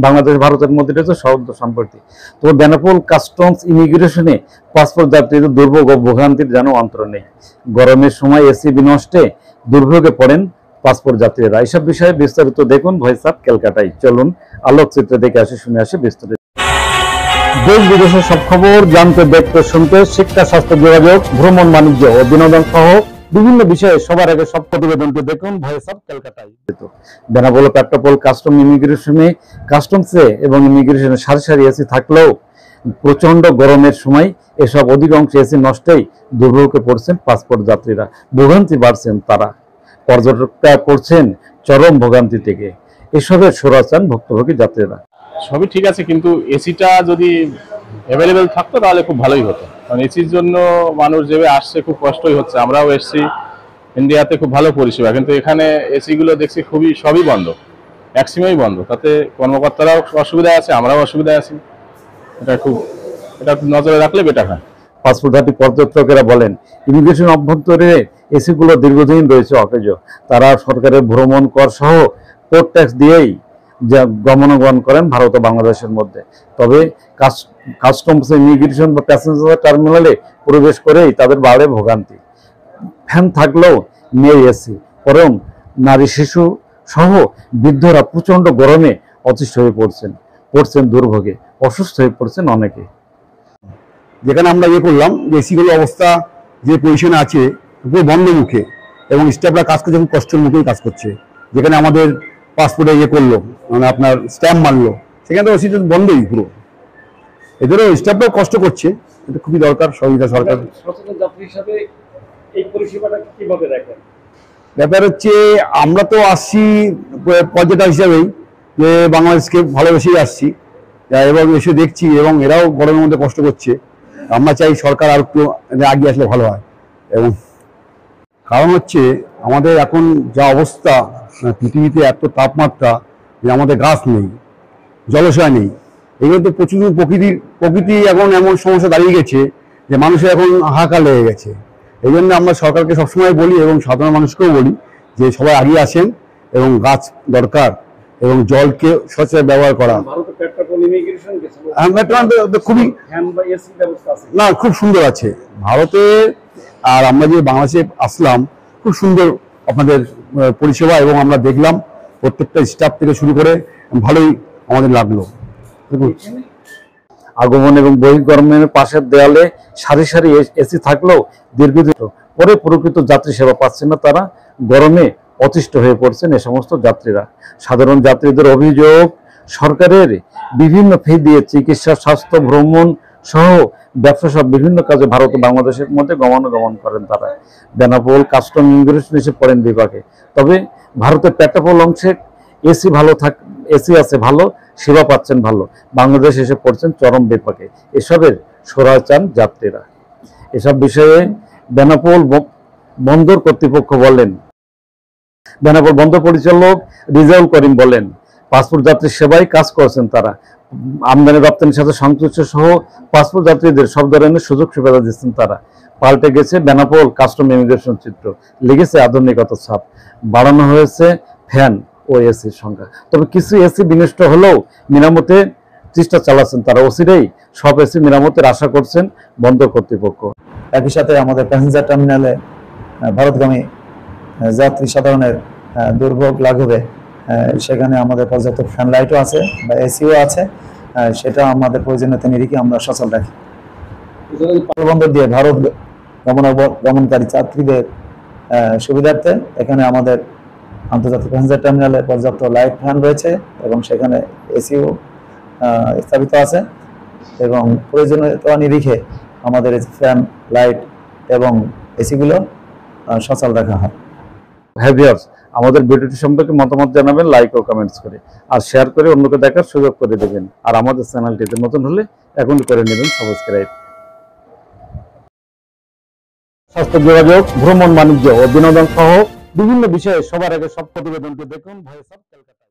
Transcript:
বাংলাদেশ ভারতের মধ্যে রয়েছে সৌহার্দ্য সম্পর্কে। তো বেনাপোল কাস্টমস ইমিগ্রেশনে পাসপোর্ট যাত্রীদের দুর্ভোগ ও ভোগান্তির যেন অন্তর নেই। গরমের সময় এসি বিনষ্টে দুর্ভোগে পড়েন পাসপোর্ট যাত্রীরা। এইসব বিষয়ে বিস্তারিত দেখুন ভয়েস অফ ক্যালকাটায়। চলুন আলোকচিত্র দেখে আসি, শুনে আসি বিস্তারিত। দেশ বিদেশের সব খবর জানতে, দেখতে, শুনতে, শিক্ষা, স্বাস্থ্য, যোগাযোগ, ভ্রমণ, বাণিজ্য ও বিনোদন সহ বিভিন্ন বিষয়ে সবার আগে সব প্রতিবেদনটি দেখুন ভয়েস অফ ক্যালকাটায়। বেনাপোল পেট্রোপোল কাস্টম ইমিগ্রেশনে কাস্টমসে এবং ইমিগ্রেশনে সারি সারি এসি থাকলেও প্রচন্ড গরমের সময় এসব অধিকাংশ এসি নষ্টেই দুর্ভোগে পড়ছেন পাসপোর্ট যাত্রীরা। ভোগান্তি বাড়ছেন তারা, পর্যটকরা পড়ছেন চরম ভোগান্তি থেকে। এসবের সরা চান ভুক্তভোগী যাত্রীরা। সবই ঠিক আছে, কিন্তু এসিটা যদি অ্যাভেলেবেল থাকতো তাহলে খুব ভালোই হতো, কারণ এসির জন্য মানুষ যেভাবে আসছে খুব কষ্টই হচ্ছে। আমরাও এসছি ইন্ডিয়াতে, খুব ভালো পরিষেবা, কিন্তু এখানে এসিগুলো দেখছি সবই বন্ধ, ম্যাক্সিমামই বন্ধ। তাতে কর্মকর্তারাও অসুবিধায় আছে, আমরাও অসুবিধায় আছি। এটা নজরে রাখলে বেটার হয়। পাসপোর্টধারী পর্যটকেরা বলেন, ইমিগ্রেশন অভ্যন্তরে এসিগুলো দীর্ঘদিন রয়েছে অকেজ। তারা সরকারের ভ্রমণ কর সহ পোর্ট ট্যাক্স দিয়েই গমনাগমন করেন ভারত ও বাংলাদেশের মধ্যে। তবে কাস্টমস ইমিগ্রেশন বা প্যাসেঞ্জার টার্মিনালে প্রবেশ করেই তাদের বাড়ে ভোগান্তি। ফ্যান থাকলেও নেই এসি, বরং নারী, শিশু সহ বৃদ্ধরা প্রচন্ড গরমে অতিষ্ঠ হয়ে পড়ছেন দুর্ভোগে, অসুস্থ হয়ে পড়ছেন অনেকে। যেখানে আমরা করলাম যে এসিগুলো অবস্থা যে পজিশনে আছে পুরো বন্ধ মুখে, এবং স্টাফরা কাজ করছে খুব কষ্টের মুখেই কাজ করছে। যেখানে আমাদের পাসপোর্টে করলো, মানে আপনার স্ট্যাম্প মারলো, সেখানে তো এসি বন্ধই পুরো। এদেরও স্টাফরাও কষ্ট করছে, এটা খুবই দরকার সহযোগিতা সরকার। সচেতন যাত্রী হিসাবে এই পরিষেবাটা কিভাবে দেখেন? ব্যাপার হচ্ছে, আমরা তো আসছি পর্যটক হিসাবেই, যে বাংলাদেশকে ভালোবেসেই আসছি এবং এসে দেখছি, এবং এরাও গরমের মধ্যে কষ্ট করছে। আমরা চাই সরকার আর একটু এগিয়ে আসলে ভালো হয়। এবং কারণ হচ্ছে আমাদের এখন যা অবস্থা, পৃথিবীতে এত তাপমাত্রা যে আমাদের গাছ নেই, জলাশয় নেই। এগুলো তো প্রচুর প্রকৃতি এখন এমন সমস্যা দাঁড়িয়ে গেছে যে মানুষের এখন হাহাকার লেগে গেছে। এই জন্য আমরা সরকারকে সবসময় বলি এবং সাধারণ মানুষকেও বলি যে সবাই আগিয়ে আসেন, এবং গাছ দরকার এবং জলকে সচেতন ব্যবহার করা। খুবই না, খুব সুন্দর আছে ভারতে। আর আমরা যে বাংলাদেশে আসলাম, খুব সুন্দর আপনাদের পরিষেবা, এবং আমরা দেখলাম প্রত্যেকটা স্টাফ থেকে শুরু করে ভালোই আমাদের লাগলো। আগমন এবং বহির্গমনের পাশের দেয়ালে সারি সারি এসি থাকলেও দীর্ঘদিন পরে প্রকৃত যাত্রী সেবা পাচ্ছেন না তারা। গরমে অতিষ্ঠ হয়ে পড়ছেন এ সমস্ত যাত্রীরা। সাধারণ যাত্রীদের অভিযোগ, সরকারের বিভিন্ন ফি দিয়ে চিকিৎসা, স্বাস্থ্য, ভ্রমণ সহ ব্যবসা সব বিভিন্ন কাজে ভারত ও বাংলাদেশের মধ্যে গমনাগমন করেন তারা। বেনাপোল কাস্টম ইমিগ্রেশন এসে পড়েন বিভাগে। তবে ভারতের পেট্রোপোল অংশে এসি আছে ভালো, সেবা পাচ্ছেন ভালো, বাংলাদেশ এসে পড়ছেন চরম বিপাকে। এসবের সরা চান যাত্রীরা। এসব বিষয়ে বেনাপোল বন্দর কর্তৃপক্ষ বলেন, বেনাপোল বন্দর পরিচালক রিজাউল করিম বলেন, পাসপোর্ট যাত্রীর সেবায় কাজ করছেন তারা। আমদানি রপ্তানির সাথে সংশ্লিষ্ট সহ পাসপোর্ট যাত্রীদের সব ধরনের সুযোগ সুবিধা দিচ্ছেন তারা। পাল্টে গেছে বেনাপোল কাস্টম ইমিগ্রেশন চিত্র, লেগেছে আধুনিকতার ছাপ, বাড়ানো হয়েছে ফ্যান ও এসির সংখ্যা। তবে কিছু এসি বিনষ্ট হলেও মেরামতে চেষ্টা চালাচ্ছেন তারা। অচিরেই সব এসি মেরামতের আশা করছেন বন্দর কর্তৃপক্ষ। একই সাথে আমাদের প্যাসেঞ্জার টার্মিনালে ভারতগামী যাত্রী সাধারণের দুর্ভোগ লাঘবে সেখানে আমাদের পর্যাপ্ত ফ্যান লাইটও আছে বা এসিও আছে, সেটা আমাদের প্রয়োজনীয়তা নিরিখে আমরা সচল রাখি। বন্দর দিয়ে ভারত গমনকারী যাত্রীদের সুবিধার্থে এখানে আমাদের আন্তর্জাতিক প্যাসেঞ্জার টার্মিনালে পর্যাপ্ত লাইট ফ্যান রয়েছে, এবং সেখানে এসিও স্থাপিত আছে, এবং প্রয়োজনীয়তা নিরিখে আমাদের ফ্যান, লাইট এবং এসিগুলো সচল রাখা হয়। ভিউয়ার্স, আমাদের ভিডিওটি সম্পর্কে মতামত জানাবেন লাইক ও কমেন্টস করে, আর শেয়ার করে অন্যকে দেখার সুযোগ করে দেবেন। আর আমাদের চ্যানেলটিতে নতুন হলে এখনই করে নেবেন সাবস্ক্রাইব। স্বাস্থ্য, যোগাযোগ, ভ্রমণ, বাণিজ্য ও বিনোদন সহ বিভিন্ন বিষয়ে সবার আগে সব প্রতিবেদনটি দেখুন ভয়েস অফ ক্যালকাটা।